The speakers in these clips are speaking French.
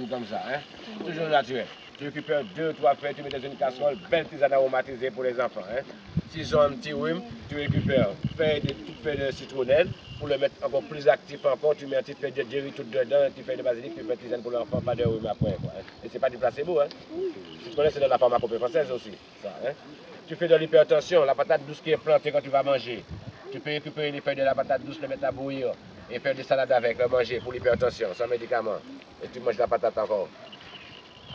Comme ça, hein? Toujours naturel. Tu récupères 2-3 feuilles, tu mets dans une casserole, belle tisane aromatisée pour les enfants. Hein? S'ils ont un petit rhume, tu récupères toutes feuilles de citronnelle pour le mettre encore plus actif encore. Tu mets un petit feuille de jerry tout dedans, un petit feuille de basilic, tu fais tisane pour l'enfant, pas de rhume après. Quoi, hein? Et c'est pas du placebo. Hein? Citronnelle, c'est de la pharmacopée française aussi. Ça, hein? Tu fais de l'hypertension, la patate douce qui est plantée quand tu vas manger. Tu peux récupérer les feuilles de la patate douce, les mettre à bouillir et faire des salades avec, le manger pour l'hypertension, sans médicament. Et tu manges la patate encore.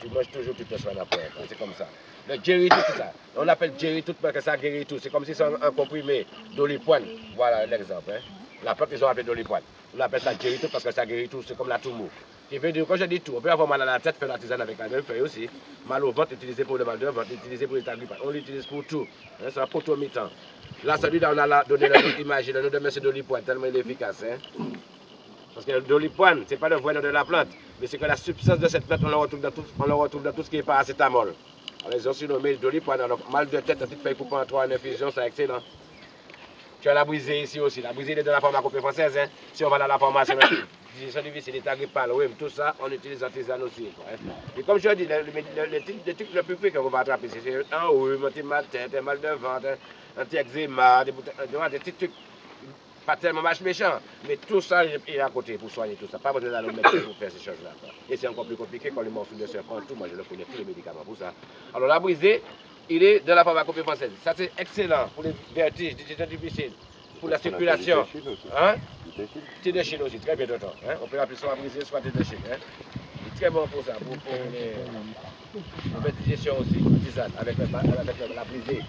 Tu manges toujours, tu te soignes après. C'est comme ça. Le jerry tout, c'est ça. On appelle jerry tout parce que ça guérit tout. C'est comme si c'est un comprimé d'olipoine. Voilà l'exemple. Hein. La plante, ils ont appelé d'olipoine. On appelle ça jerry tout parce que ça guérit tout. C'est comme la toumou. Qui veut dire, quand je dis tout, on peut avoir mal à la tête, faire la tisane avec la même feuille aussi. Mal au ventre, utilisé pour le mal de ventre, utilisé pour les taglipas. On l'utilise pour tout. Hein, c'est un potomitan. Là, celui-là, on a donné l'image, le nom de monsieur d'olipoine, tellement il est efficace. Hein. Parce que l'olipoine, ce n'est pas le vrai nom de la plante, mais c'est que la substance de cette plante, on le retrouve dans tout ce qui est paracétamol. Alors, ils ont surnommé d'olipoine. Alors, mal de tête, tu te fais couper en 3 en infusion, c'est excellent. Tu as la brisée ici aussi. La brisée est de la pharmacopée française. Hein. Si on va dans la pharmacie, c'est difficile, les agripales, oui, tout ça, on utilise en tisane aussi. Quoi, hein. Et comme je dis, le truc le plus fréquent qu'on va attraper, c'est un rhume, un petit mal de tête, un mal de ventre, un petit eczéma, des petits trucs. Pas tellement méchant, mais tout ça il est à côté pour soigner tout ça. Pas besoin d'aller au médecin pour faire ces choses-là. Et c'est encore plus compliqué quand les morceaux de serpent, tout, moi je le connais, tous les médicaments pour ça. Alors la brisée, il est de la pharmacopée française. Ça c'est excellent pour les vertiges, des difficiles, pour la circulation. Hein? Thé de Chine aussi, très bien d'autant. Hein? On peut appeler soit brisée, soit thé de Chine. Hein? C'est très bon pour ça, pour les digestions aussi, tisane, avec la brisée.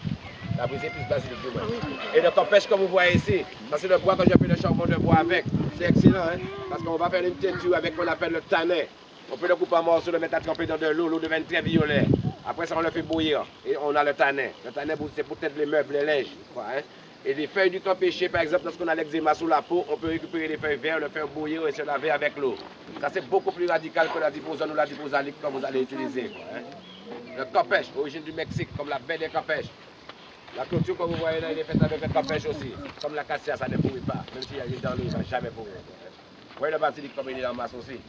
La brisée plus basilic du moins. Et le campèche comme vous voyez ici, ça c'est le bois que j'ai fait le charbon de bois avec. C'est excellent, hein? Parce qu'on va faire une teinture avec ce qu'on appelle le tanin. On peut le couper en morceaux, le mettre à tremper dans de l'eau devient très violet. Après ça, on le fait bouillir et on a le tanin. Le tanin, c'est peut-être les meubles, les linges. Quoi, hein? Et les feuilles du campéché, par exemple, lorsqu'on a l'eczéma sous la peau, on peut récupérer les feuilles vertes, le faire bouillir et se laver avec l'eau. Ça c'est beaucoup plus radical que la diposone ou la diposalique que vous allez utiliser. Quoi, hein? Le campèche, origine du Mexique, comme la baie des campèches. La clôture que vous voyez là, il est faite avec le campèche aussi. Comme la cassia, ça ne pourrit pas. Même s'il y a des dans l'eau, ça ne va jamais pourrir. Vous voyez le basilic comme il est en masse aussi.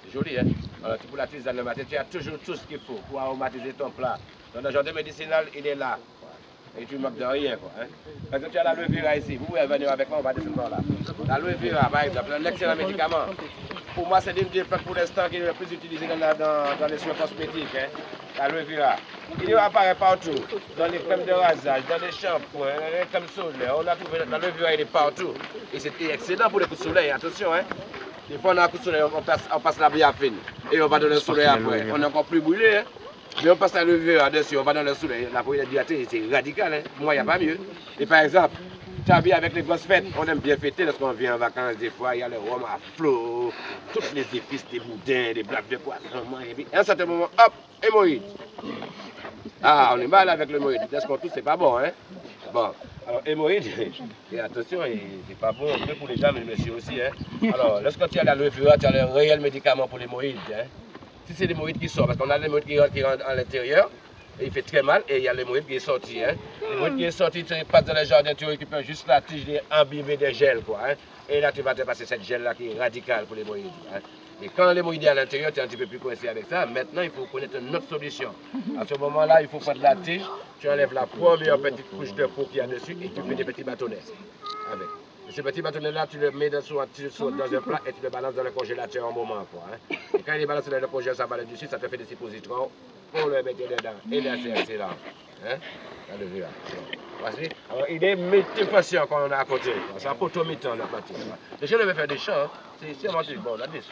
C'est joli, hein? Alors, pour la tisane le matin, tu as toujours tout ce qu'il faut pour aromatiser ton plat. Dans le jardin médicinal, il est là. Et tu ne manques de rien, quoi. Hein? Par exemple, tu as l'aloe vera ici. Vous pouvez venir avec moi, on va descendre par là. L'aloe vera, par exemple, un excellent médicament. Pour moi, c'est l'une des plantes pour l'instant qui est le plus utilisée dans les soins cosmétiques. Hein? L'aloe vera. Il apparaît partout, dans les crèmes de rasage, dans les shampoings, dans les crèmes solaires. On a trouvé l'aloe vera, il est partout. Et c'est excellent pour les coups de soleil, attention. Hein? Des fois, on a un coup de soleil, on passe la biafine. Et on va dans le soleil après. On est encore plus brûlé. Hein? Mais on passe l'aloe vera dessus, on va dans le soleil. La peau est dilatée, c'est radical. Hein? Moi, il n'y a pas mieux. Et par exemple, tu as vu avec les grosses fêtes, on aime bien fêter lorsqu'on vient en vacances. Des fois, il y a le rhum à flot, toutes les épices, des boudins, des blagues de poisson. Et à un certain moment, hop, hémorroïde. Ah, on est mal avec l'hémorroïde. Est-ce qu'on tousse, c'est pas bon, hein? Bon, alors hémorroïde, et attention, c'est pas bon pour les dames et les messieurs aussi, hein? Alors, lorsque tu as l'aloe vera, tu as le réel médicament pour l'hémorroïde, hein? Si c'est l'hémorroïde qui sort, parce qu'on a l'hémorroïde qui rentre à l'intérieur, et il fait très mal, et il y a l'hémorroïde qui est sorti, hein? L'hémorroïde qui est sorti, tu passes dans le jardin, tu récupères juste la tige imbibée de gel, quoi, hein? Et là, tu vas te passer cette gel-là qui est radicale pour l'hémorroïde, hein? Et quand l'hémorroïde est à l'intérieur, tu es un petit peu plus coincé avec ça. Maintenant, il faut connaître une autre solution. À ce moment-là, il faut prendre la tige, tu enlèves la première petite couche de peau qu'il y a dessus et tu fais des petits bâtonnets avec. Et ces petits bâtonnets-là, tu le mets dans un plat et tu le balances dans le congélateur un moment. Quoi, hein. Et quand il est balancé dans le congélateur, ça va dessus, ça te fait des suppositoires pour le mettre dedans. Et là, c'est excellent. Hein? Voici. Alors, il est multifonction qu'on a à côté. C'est un potomitan, le pâté. Les gens devaient faire des champs. C'est vraiment bon, là,